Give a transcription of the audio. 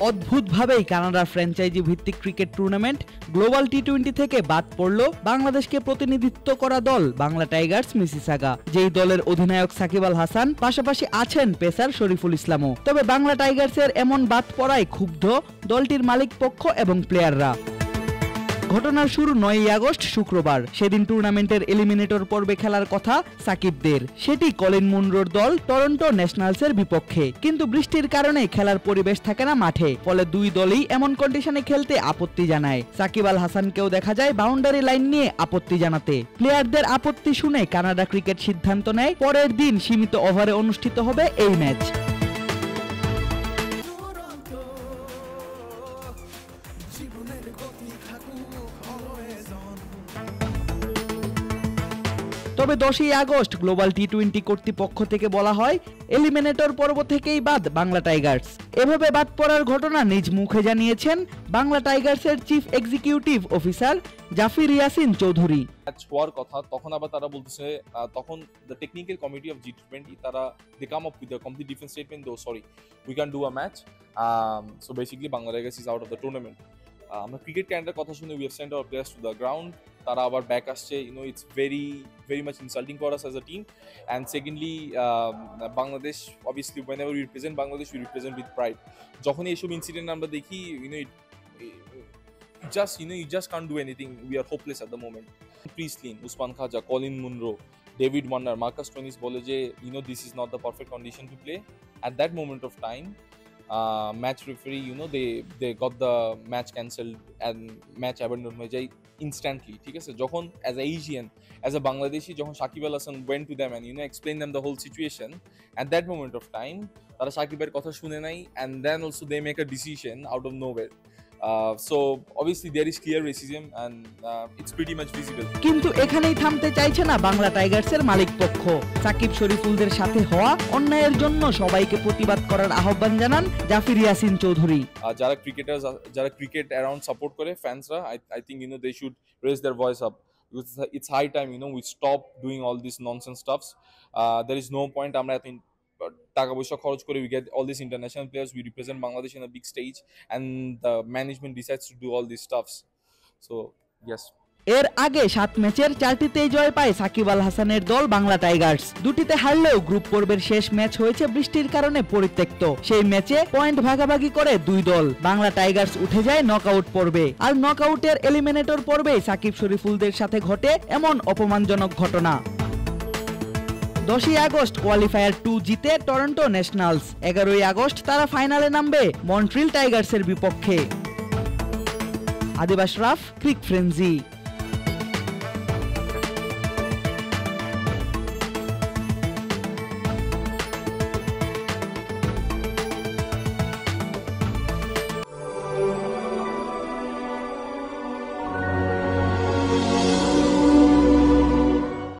অদ্ভুতভাবেই কানাডার ফ্র্যাঞ্চাইজি ভিত্তিক cricket tournament global টি-20 থেকে বাদ পড়ল বাংলাদেশকে প্রতিনিধিত্ব করা দল বাংলা টাইগার্স মিসিসাগা, যেই দলের অধিনায়ক সাকিব আল হাসান, পাশাপাশি আছেন পেসার শরীফুল ইসলামও। তবে বাংলা টাইগার্সের এমন বাদ পড়ায় ক্ষুব্ধ দলটির মালিক পক্ষ এবং প্লেয়াররা। ঘটনার শুরু 9ই আগস্ট শুক্রবার। সেদিন টুর্নামেন্টের এলিমিনেটর পর্বে খেলার কথা সাকিবদের, সেটি কলিন মুনরোর দল টরন্টো ন্যাশনালসের বিপক্ষে। কিন্তু বৃষ্টির কারণে খেলার পরিবেশ থাকে না মাঠে, ফলে দুই দলই এমন কন্ডিশনে খেলতে আপত্তি জানায়। সাকিব আল হাসানকেও দেখা যায় বাউন্ডারি লাইন নিয়ে আপত্তি জানাতে। প্লেয়ারদের আপত্তি শুনে কানাডা ক্রিকেট সিদ্ধান্ত নেয় পরের দিন সীমিত ওভারে অনুষ্ঠিত হবে এই ম্যাচ। তবে 10ই আগস্ট গ্লোবাল টি-20 কর্তৃপক্ষ থেকে বলা হয় এলিমিনেটর পর্ব থেকেই বাদ বাংলা টাইগার্স। এভাবে বাদ পড়ার ঘটনা নিজ মুখে জানিয়েছেন বাংলা টাইগার্সের chief executive officer Jafar Yasin Chowdhury. Match হওয়ার কথা তখন আবার তারা বলতেছে, তখন the technical committee of G20 তারা they came up with the complete different statement, though sorry we can do a match, so basically Bangla Tigers is out of the tournament. আমরা cricket calendar কথা শুনে we have sent our players to the ground. তারা আবার back আসছে, it's very very much insulting for us as a team. And secondly Bangladesh obviously whenever we represent Bangladesh we represent with pride। যখনই এসব incident আমরা দেখি, you just can't do anything. We are hopeless at the moment. Priestlin, Usman Khaja, Colin Munro, David Warner, Marcus Stoinis bole je this is not the perfect condition to play. At that moment of time, match referee they got the match cancelled and match abandoned হয়ে যায় instantly, ঠিক আছে। যখন as a Asian, as a Bangladeshi, যখন Shakib Al Hasan went to them and explained them the whole situation, at that moment of time তারা সাকিবের কথা শুনে নাই, and then also they make a decision out of nowhere. So obviously there is clear racism and it's pretty much visible. কিন্তু এখানেই থামতে চাইছে না বাংলা টাইগার্সের মালিক পক্ষ। সাকিব শরীফুলদের সাথে হওয়া অন্যায়ের জন্য সবাইকে প্রতিবাদ করার আহ্বান জানান জাফর ইয়াসিন চৌধুরী। যারা ক্রিকেটার্স, যারা ক্রিকেট অ্যারাউন্ড সাপোর্ট করে ফ্যান্সরা, I think they should raise their voice up. It's high time we stop doing all this nonsense stuffs. There is no point আমরা এত টাকা পয়সা খরচ করে we get all these international players, we represent Bangladesh in a big stage and the management decides to do all these stuffs. So yes. এর আগে 7 ম্যাচের 4টিতেই জয় পায় সাকিব আল হাসানের দল বাংলা টাইগার্স। 2টিতে হারলেও গ্রুপ পর্বের শেষ ম্যাচ হয়েছে বৃষ্টির কারণে পরিত্যক্ত। সেই ম্যাচে পয়েন্ট ভাগাভাগি করে দুই দল। বাংলা টাইগার্স উঠে যায় নকআউট পর্বে, আর নকআউটের এলিমিনেটর পর্বে সাকিব শরীফুলদের সাথে ঘটে এমন অপমানজনক ঘটনা। 10ই আগস্ট কোয়ালিফায়ার 2 জিতে টরন্টো ন্যাশনালস। 11ই আগস্ট তারা ফাইনালে নামবে মন্ট্রিল টাইগার্সের বিপক্ষে। আদিব আশরাফ, ক্রিক ফ্রেঞ্জি।